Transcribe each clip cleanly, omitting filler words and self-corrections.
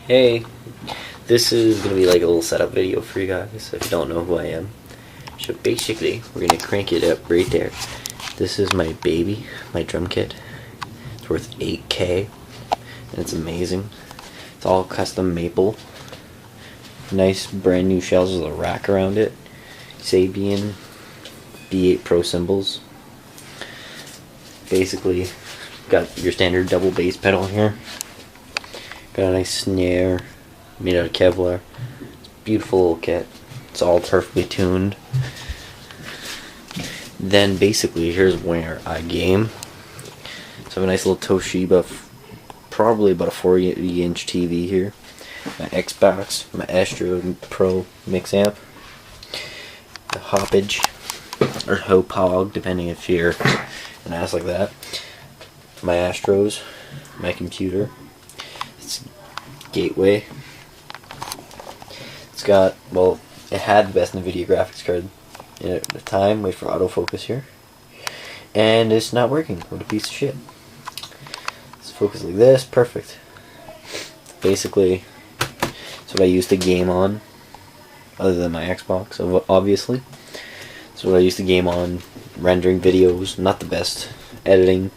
Hey, this is going to be like a little setup video for you guys if you don't know who I am. So basically, we're going to crank it up right there. This is my baby, my drum kit. It's worth 8K, and it's amazing. It's all custom maple. Nice brand new shells with a rack around it. Sabian B8 Pro cymbals. Basically, got your standard double bass pedal here. Got a nice snare made out of Kevlar. It's a beautiful little kit. It's all perfectly tuned. Then basically, here's where I game. So I have a nice little Toshiba, probably about a 40-inch TV here. My Xbox, my Astro Pro mix amp, the hoppage, or hopog, depending if you're an ass like that. My Astros, my computer. It's gateway. It's got, well, it had the best NVIDIA graphics card in it at the time. Wait for autofocus here. And it's not working. What a piece of shit. Let's focus like this. Perfect. Basically, it's what I used to game on, other than my Xbox, obviously. It's what I used to game on, rendering videos. Not the best editing.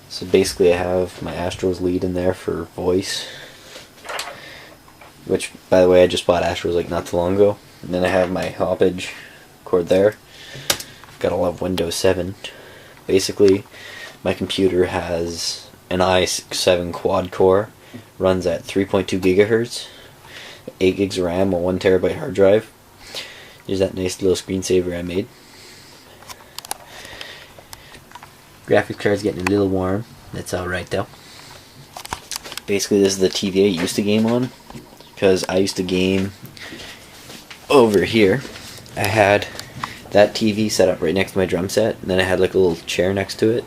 So basically I have my Astros lead in there for voice, which, by the way, I just bought Astros like not too long ago. And then I have my hoppage cord there. Gotta love Windows 7. Basically, my computer has an i7 quad core, runs at 3.2 gigahertz, 8 gigs of RAM, a 1 terabyte hard drive. There's that nice little screensaver I made. Graphics card's getting a little warm. That's alright though. Basically, this is the TV I used to game on, because I used to game over here. I had that TV set up right next to my drum set, and then I had like a little chair next to it,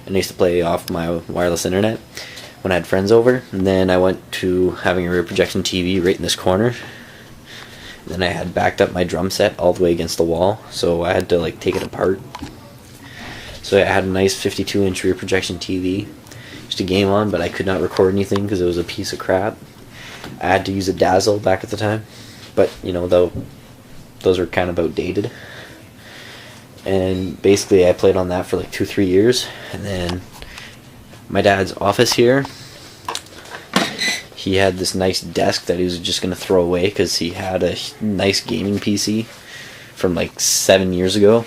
and I used to play off my wireless internet when I had friends over. And then I went to having a rear projection TV right in this corner. And then I had backed up my drum set all the way against the wall, so I had to like take it apart. So I had a nice 52-inch rear projection TV just to game on, but I could not record anything because it was a piece of crap. I had to use a Dazzle back at the time, but you know, though, those are kind of outdated. And basically I played on that for like 2-3 years, and then my dad's office here, he had this nice desk that he was just going to throw away because he had a nice gaming PC from like 7 years ago.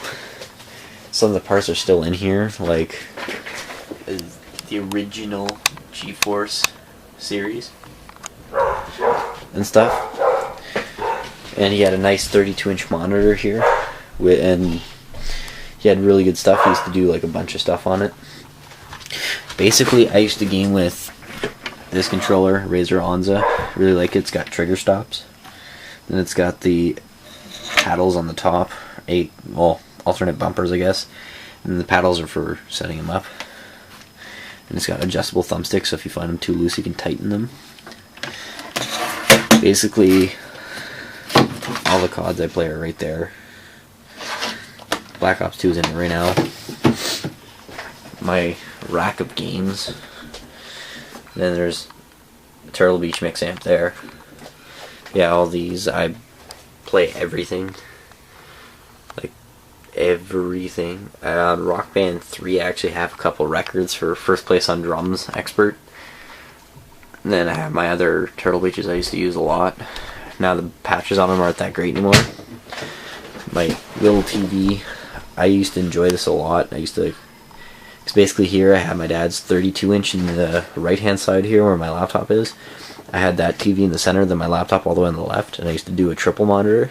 Some of the parts are still in here, like the original GeForce series and stuff. And he had a nice 32-inch monitor here, and he had really good stuff. He used to do like a bunch of stuff on it. Basically, I used to game with this controller, Razer Onza. Really like it. It's got trigger stops, and it's got the paddles on the top, alternate bumpers, I guess, and the paddles are for setting them up. And it's got adjustable thumbsticks, so if you find them too loose, you can tighten them. Basically, all the CODs I play are right there. Black Ops 2 is in it right now. My rack of games. Then there's a Turtle Beach mix amp there. Yeah, all these, I play everything. Like, everything. On Rock Band 3, I actually have a couple records for first place on drums expert. And then I have my other Turtle Beaches I used to use a lot. Now the patches on them aren't that great anymore. My little TV, I used to enjoy this a lot. Because basically here I have my dad's 32-inch in the right-hand side here where my laptop is. I had that TV in the center, then my laptop all the way on the left, and I used to do a triple monitor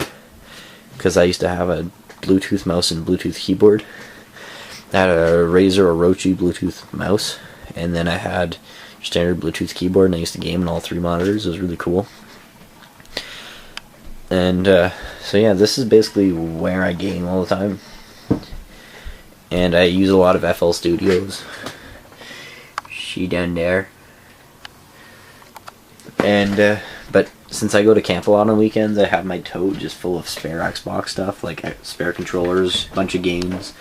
because I used to have a Bluetooth mouse and Bluetooth keyboard. I had a Razer Orochi Bluetooth mouse, and then I had standard Bluetooth keyboard, and I used to game on all 3 monitors. It was really cool. And so yeah, this is basically where I game all the time. And I use a lot of FL Studios. She down there. And but since I go to camp a lot on weekends, I have my tote just full of spare Xbox stuff, like spare controllers, bunch of games,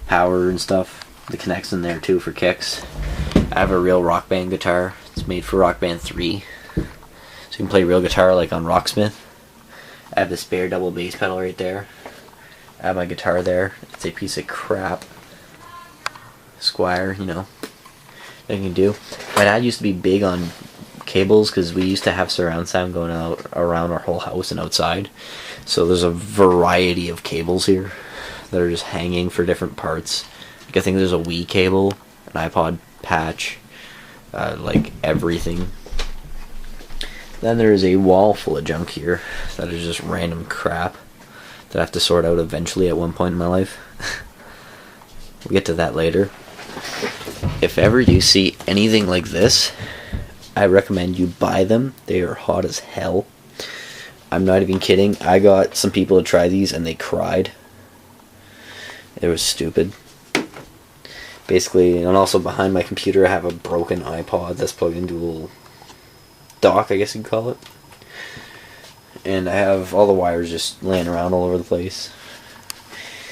power and stuff. The Kinect's in there too for kicks. I have a real Rock Band guitar. It's made for Rock Band 3. So you can play real guitar like on Rocksmith. I have the spare double bass pedal right there. I have my guitar there. It's a piece of crap. Squire, you know. Nothing you can do. My dad used to be big on cables because we used to have surround sound going out around our whole house and outside. So there's a variety of cables here that are just hanging for different parts. Like I think there's a Wii cable, an iPod patch, like everything. Then there's a wall full of junk here that is just random crap that I have to sort out eventually at one point in my life. We'll get to that later. If ever you see anything like this, I recommend you buy them. They are hot as hell. I'm not even kidding. I got some people to try these and they cried. It was stupid. Basically, and also behind my computer I have a broken iPod that's plugged into a little dock, I guess you'd call it. And I have all the wires just laying around all over the place.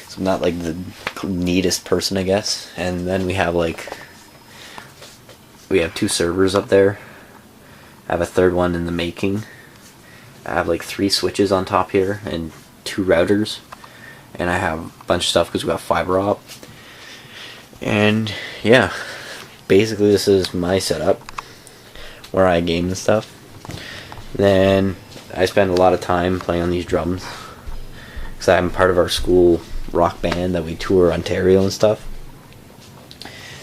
So I'm not like the neatest person, I guess. And then we have two servers up there. I have a third one in the making. I have like 3 switches on top here and 2 routers. And I have a bunch of stuff because we got fiber op. And yeah, basically this is my setup where I game and stuff. Then I spend a lot of time playing on these drums because I'm part of our school rock band that we tour Ontario and stuff.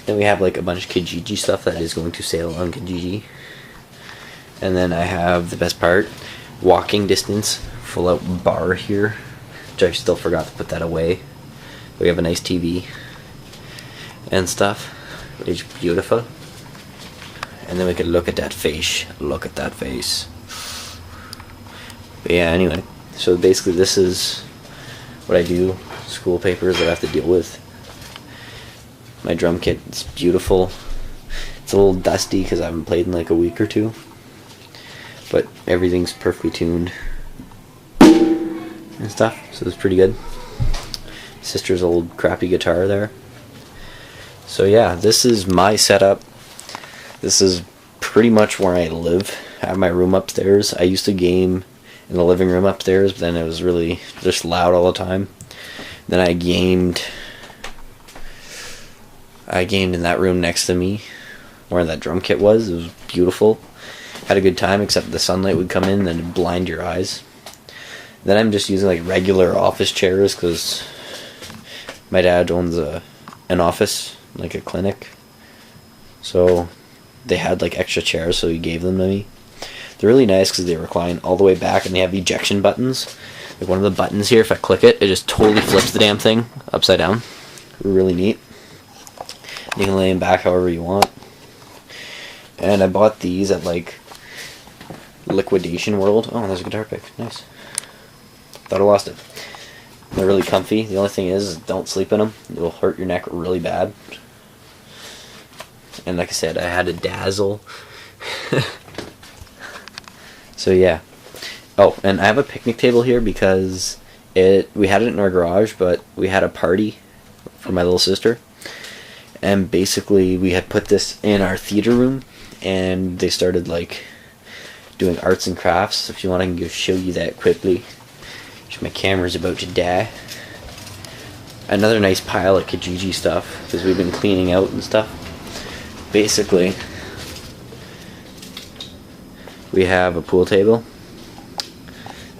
Then we have like a bunch of Kijiji stuff that is going to sail on Kijiji. And then I have the best part, walking distance, full out bar here, which I still forgot to put that away. We have a nice TV and stuff. It's beautiful. And then we can look at that face. Look at that face. But yeah, anyway. So basically this is what I do. School papers that I have to deal with. My drum kit is beautiful. It's a little dusty because I haven't played in like a week or 2. But everything's perfectly tuned and stuff, so it's pretty good. Sister's old crappy guitar there. So yeah, this is my setup. This is pretty much where I live. I have my room upstairs. I used to game in the living room upstairs, but then it was really just loud all the time. Then I gamed in that room next to me where that drum kit was. It was beautiful. Had a good time, except the sunlight would come in and then blind your eyes. Then I'm just using like regular office chairs because my dad owns an office, like a clinic. So they had like extra chairs, so he gave them to me. They're really nice because they recline all the way back and they have ejection buttons. Like one of the buttons here, if I click it, it just totally flips the damn thing upside down. Really neat. You can lay them back however you want. And I bought these at like Liquidation World. Oh, there's a guitar pick. Nice. Thought I lost it. They're really comfy. The only thing is don't sleep in them. It will hurt your neck really bad. And like I said, I had a dazzle. So yeah. Oh, and I have a picnic table here because we had it in our garage, but we had a party for my little sister. And basically we had put this in our theater room and they started like doing arts and crafts. If you want, I can go show you that quickly. My camera's about to die. Another nice pile of Kijiji stuff because we've been cleaning out and stuff. Basically, we have a pool table.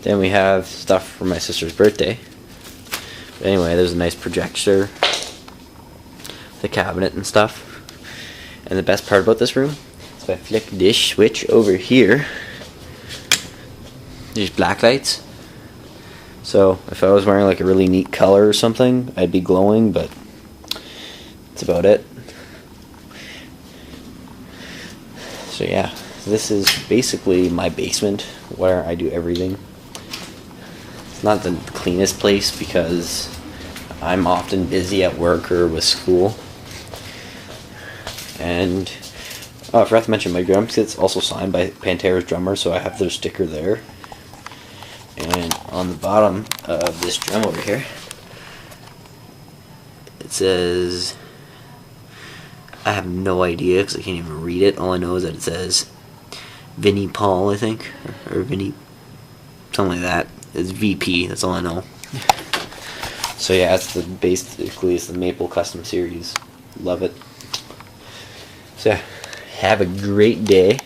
Then we have stuff for my sister's birthday. But anyway, there's a nice projector, the cabinet and stuff. And the best part about this room is if I flick this switch over here, there's black lights. So if I was wearing like a really neat color or something, I'd be glowing, but that's about it. So yeah, this is basically my basement where I do everything. It's not the cleanest place because I'm often busy at work or with school. And oh, I forgot to mention my drum kit's also signed by Pantera's drummer, so I have their sticker there. And on the bottom of this drum over here, it says I have no idea because I can't even read it. All I know is that it says Vinnie Paul, I think, or Vinnie, something like that. It's VP. That's all I know. So yeah, basically it's the Maple Custom Series. Love it. So yeah, have a great day.